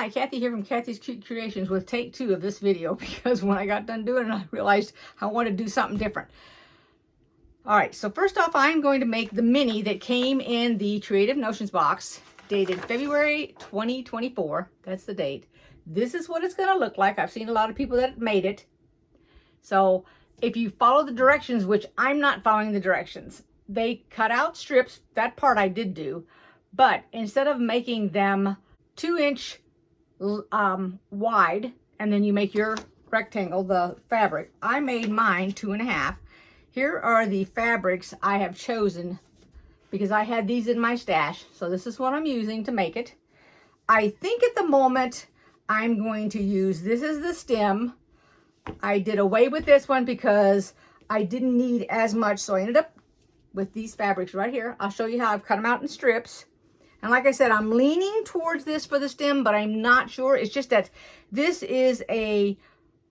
Hi, Kathy here from Kathy's Cute Creations with take 2 of this video, because when I got done doing it, I realized I wanted to do something different. All right, so first off, I'm going to make the mini that came in the Creative Notions box, dated February 2024. That's the date. This is what it's going to look like. I've seen a lot of people that made it. So if you follow the directions, which I'm not following the directions, they cut out strips. That part I did do. But instead of making them 2-inch wide, and then you make your rectangle, the fabric, I made mine 2.5. Here are the fabrics I have chosen because I had these in my stash. So this is what I'm using to make it. I think at the moment I'm going to use, this is the stem. I did away with this one because I didn't need as much. So I ended up with these fabrics right here. I'll show you how I've cut them out in strips. And like I said, I'm leaning towards this for the stem, but I'm not sure. It's just that this is a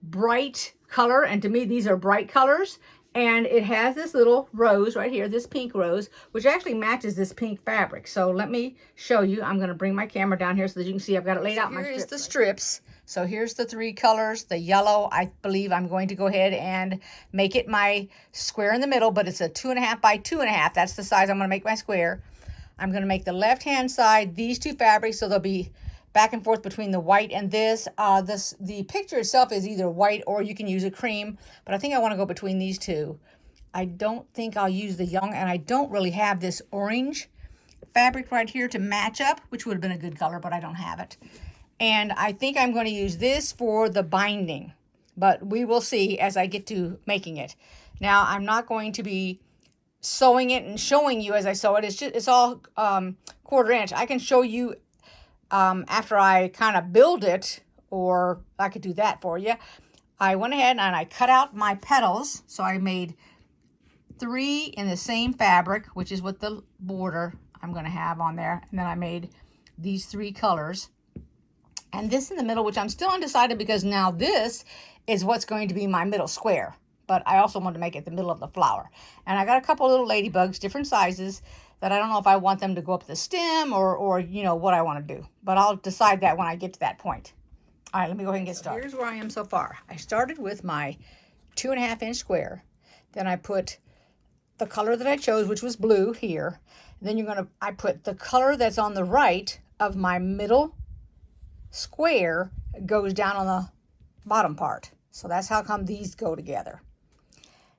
bright color, and to me, these are bright colors. And it has this little rose right here, this pink rose, which actually matches this pink fabric. So let me show you. I'm going to bring my camera down here so that you can see I've got it laid out. Here is the strips. So here's the 3 colors. The yellow, I believe I'm going to go ahead and make it my square in the middle, but it's a 2.5 by 2.5. That's the size I'm going to make my square. I'm going to make the left-hand side these 2 fabrics, so they'll be back and forth between the white and this. The picture itself is either white or you can use a cream, but I think I want to go between these 2. I don't think I'll use the young, and I don't really have this orange fabric right here to match up, which would have been a good color, but I don't have it. And I think I'm going to use this for the binding, but we will see as I get to making it. Now, I'm not going to be sewing it and showing you as I sew it. It's all 1/4 inch. I can show you after I kind of build it, or I could do that for you. I went ahead and I cut out my petals. So I made 3 in the same fabric, which is what the border I'm going to have on there. And then I made these 3 colors. And this in the middle, which I'm still undecided, because now this is what's going to be my middle square. But I also want to make it the middle of the flower. And I got a couple little ladybugs, different sizes, that I don't know if I want them to go up the stem or you know, what I want to do. But I'll decide that when I get to that point. All right, let me go ahead and get started. Here's where I am so far. I started with my 2.5 inch square. Then I put the color that I chose, which was blue here. Then I put the color that's on the right of my middle square, goes down on the bottom part. So that's how come these go together.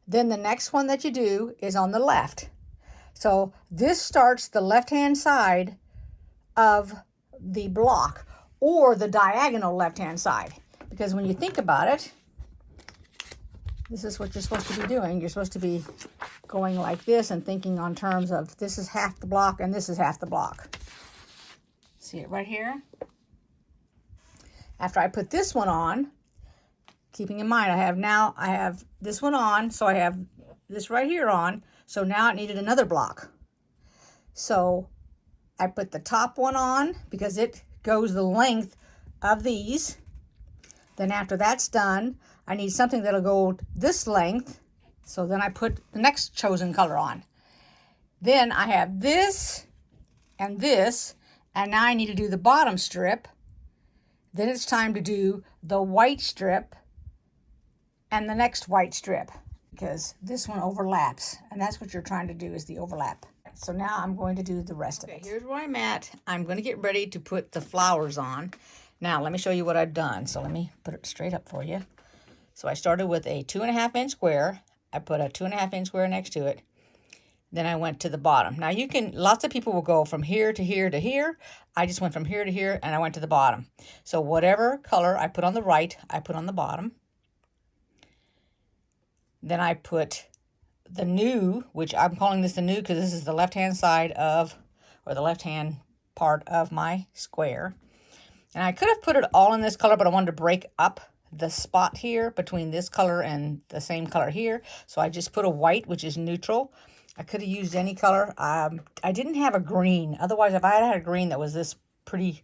Then the next one that you do is on the left. So this starts the left-hand side of the block, or the diagonal left-hand side. Because when you think about it, this is what you're supposed to be doing. You're supposed to be going like this and thinking on terms of this is half the block and this is half the block. See it right here? After I put this one on, keeping in mind, I have this one on, so I have this right here on. So now it needed another block. So I put the top one on because it goes the length of these. Then after that's done, I need something that'll go this length. So then I put the next chosen color on. Then I have this, and now I need to do the bottom strip. Then it's time to do the white strip and the next white strip, because this one overlaps, and that's what you're trying to do, is the overlap. So now I'm going to do the rest of it. Here's where I'm at. I'm going to get ready to put the flowers on. Now let me show you what I've done. So let me put it straight up for you. So I started with a 2.5 inch square. I put a 2.5 inch square next to it. Then I went to the bottom. Now lots of people will go from here to here to here. I just went from here to here, and I went to the bottom. So whatever color I put on the right, I put on the bottom. Then I put the new, which I'm calling this the new because this is the left-hand side of, or the left-hand part of my square. And I could have put it all in this color, but I wanted to break up the spot here between this color and the same color here. So I just put a white, which is neutral. I could have used any color. I didn't have a green. Otherwise, if I had a green that was this pretty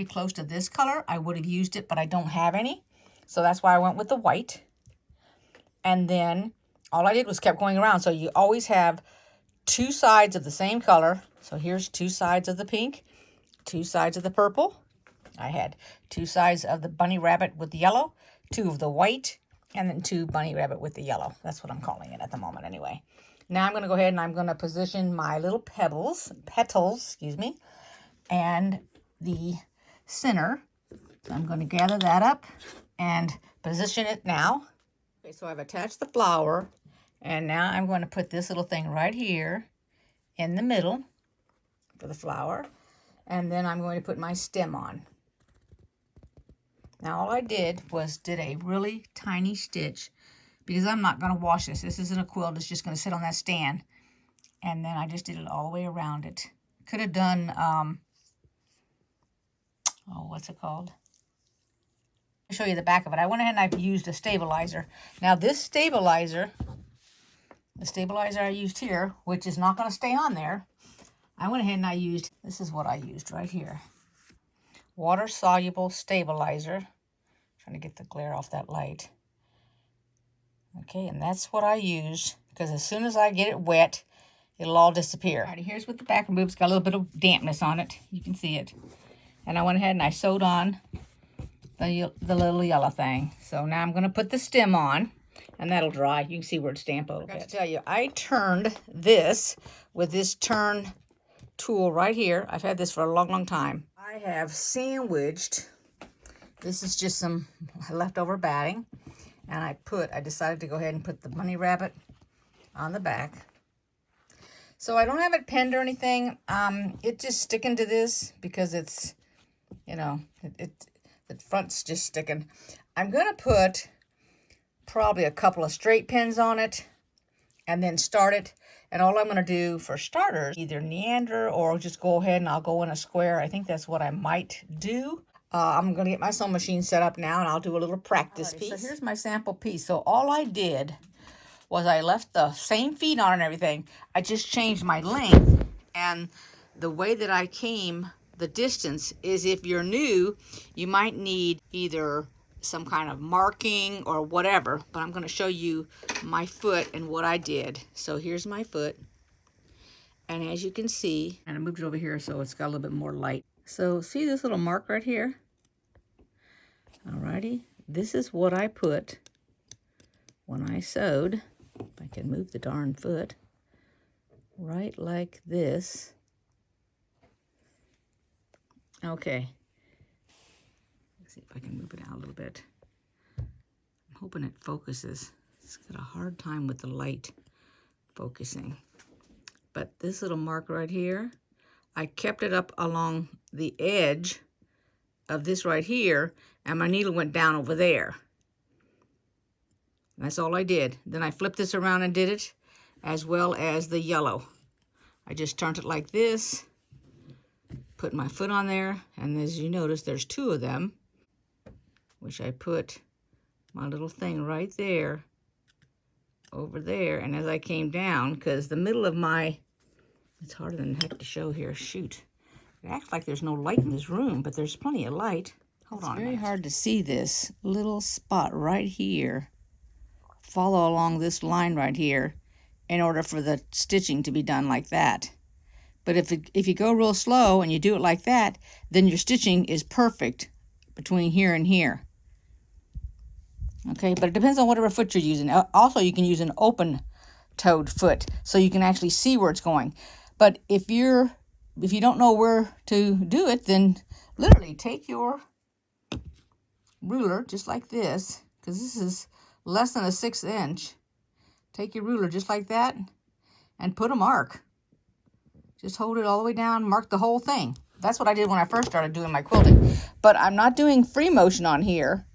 close to this color, I would have used it, but I don't have any. So that's why I went with the white. And then all I did was kept going around. So you always have 2 sides of the same color. So here's 2 sides of the pink, 2 sides of the purple, I had 2 sides of the bunny rabbit with the yellow, 2 of the white, and then 2 bunny rabbit with the yellow. That's what I'm calling it at the moment anyway. Now I'm going to go ahead and I'm going to position my little petals, excuse me, and the center. So I'm going to gather that up and position it now. Okay, so I've attached the flower, and now I'm going to put this little thing right here in the middle for the flower, and then I'm going to put my stem on. Now all I did was did a really tiny stitch because I'm not going to wash this. This isn't a quilt. It's just going to sit on that stand. And then I just did it all the way around it. Could have done, what's it called? I'll show you the back of it. I went ahead and I've used a stabilizer. Now this stabilizer, the stabilizer I used here, which is not going to stay on there, I went ahead and I used, this is what I used right here. Water-soluble stabilizer. Trying to get the glare off that light. Okay, and that's what I use, because as soon as I get it wet, it'll all disappear. Alrighty, here's what the back removes. Got a little bit of dampness on it. You can see it. And I went ahead and I sewed on the little yellow thing. So now I'm going to put the stem on, and that'll dry. You can see where it's damp a little bit. I got to tell you, I turned this with this turn tool right here. I've had this for a long, long time. I have sandwiched, this is just some leftover batting, and I decided to go ahead and put the bunny rabbit on the back. So I don't have it pinned or anything. It's just sticking to this because it's, you know, the front's just sticking. I'm going to put probably a couple of straight pins on it and then start it. And all I'm going to do for starters, either meander or just go ahead and I'll go in a square. I think that's what I might do. I'm going to get my sewing machine set up now, and I'll do a little practice piece. So here's my sample piece. So all I did was I left the same feet on and everything. I just changed my length, and the way that I came the distance is, if you're new, you might need either some kind of marking or whatever, but I'm going to show you my foot and what I did. So here's my foot, and as you can see, and I moved it over here so it's got a little bit more light. So see this little mark right here? Alrighty, this is what I put when I sewed. If I can move the darn foot, right like this. Okay, let's see if I can move it out a little bit. I'm hoping it focuses. It's got a hard time with the light focusing. But this little mark right here, I kept it up along the edge of this right here, and my needle went down over there. And that's all I did. Then I flipped this around and did it, as well as the yellow. I just turned it like this, put my foot on there, and as you notice, there's 2 of them, which I put my little thing right there, over there, and as I came down, because the middle of my, it's harder than heck to show here, shoot. It acts like there's no light in this room, but there's plenty of light. Hold on. It's very hard to see this little spot right here. Follow along this line right here in order for the stitching to be done like that. But if you go real slow and you do it like that, then your stitching is perfect between here and here. Okay, but it depends on whatever foot you're using. Also, you can use an open-toed foot so you can actually see where it's going. But if you don't know where to do it, then literally take your ruler just like this, because this is less than a 1/6 inch. Take your ruler just like that and put a mark. Just hold it all the way down, mark the whole thing. That's what I did when I first started doing my quilting. But I'm not doing free motion on here.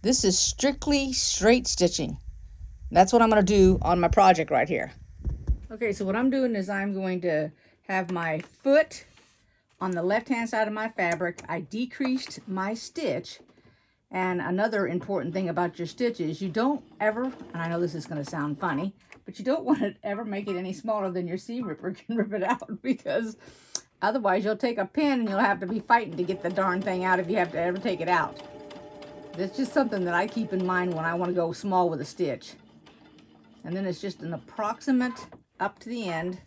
This is strictly straight stitching. That's what I'm going to do on my project right here. Okay, so what I'm doing is I'm going to have my foot on the left-hand side of my fabric. I decreased my stitch. And another important thing about your stitches, you don't ever, and I know this is going to sound funny, but you don't want to ever make it any smaller than your seam ripper can rip it out, because otherwise you'll take a pin and you'll have to be fighting to get the darn thing out if you have to ever take it out. That's just something that I keep in mind when I want to go small with a stitch. And then it's just an approximate up to the end,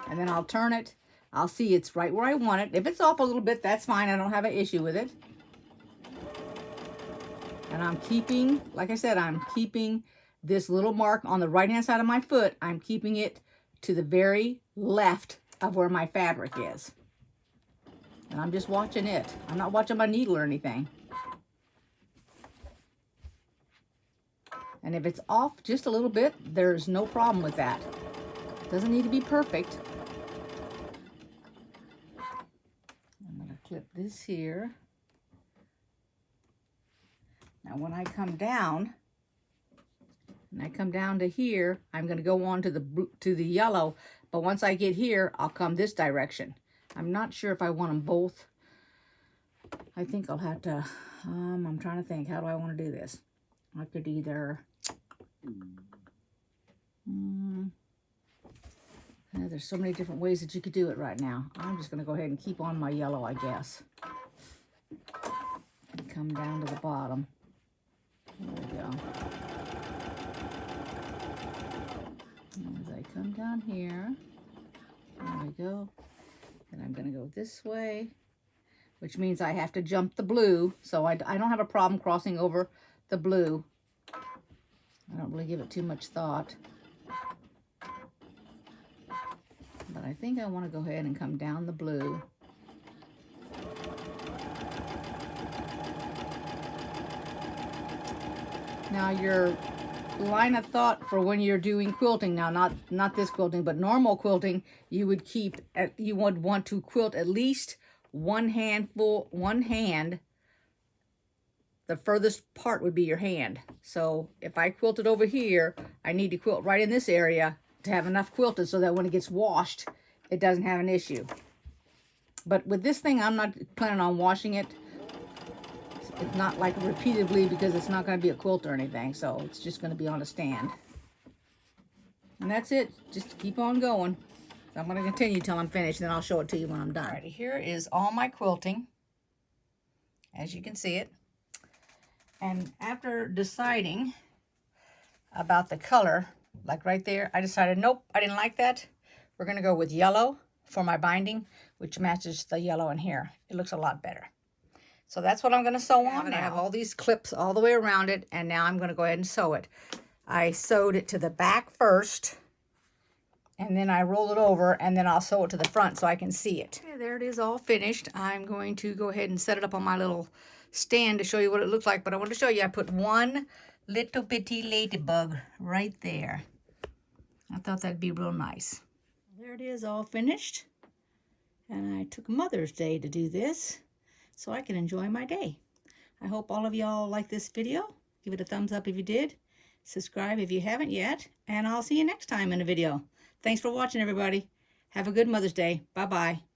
and then I'll turn it. I'll see it's right where I want it. If it's off a little bit, that's fine. I don't have an issue with it. And I'm keeping, like I said, I'm keeping this little mark on the right-hand side of my foot. I'm keeping it to the very left of where my fabric is. And I'm just watching it. I'm not watching my needle or anything. And if it's off just a little bit, there's no problem with that. Doesn't need to be perfect. I'm going to clip this here. Now when I come down, to here, I'm going to go on to the yellow. But once I get here, I'll come this direction. I'm not sure if I want them both. I think I'll have to, I'm trying to think, how do I want to do this? I could either, there's so many different ways that you could do it right now. I'm just going to go ahead and keep on my yellow, I guess. And come down to the bottom. There we go. And as I come down here, there we go. And I'm going to go this way, which means I have to jump the blue. So I don't have a problem crossing over the blue. I don't really give it too much thought. But I think I want to go ahead and come down the blue. Now your line of thought for when you're doing quilting, now not this quilting, but normal quilting, you would want to quilt at least one hand. The furthest part would be your hand. So if I quilted over here, I need to quilt right in this area to have enough quilted so that when it gets washed, it doesn't have an issue. But with this thing, I'm not planning on washing it. It's not like repeatedly because it's not going to be a quilt or anything. So it's just going to be on a stand. And that's it. Just keep on going. So I'm going to continue till I'm finished. Then I'll show it to you when I'm done. Alrighty, here is all my quilting. As you can see it. And after deciding about the color, like right there, I decided, nope, I didn't like that. We're going to go with yellow for my binding, which matches the yellow in here. It looks a lot better. So that's what I'm going to sew on now. I have all these clips all the way around it, and now I'm going to go ahead and sew it. I sewed it to the back first, and then I roll it over, and then I'll sew it to the front so I can see it. Okay, there it is all finished. I'm going to go ahead and set it up on my little stand to show you what it looks like, but I want to show you I put one little bitty ladybug right there. I thought that'd be real nice. There it is all finished, and I took Mother's Day to do this so I can enjoy my day. I hope all of y'all like this video. Give it a thumbs up if you did. Subscribe if you haven't yet, and I'll see you next time in a video. Thanks for watching, everybody. Have a good Mother's Day. Bye-bye.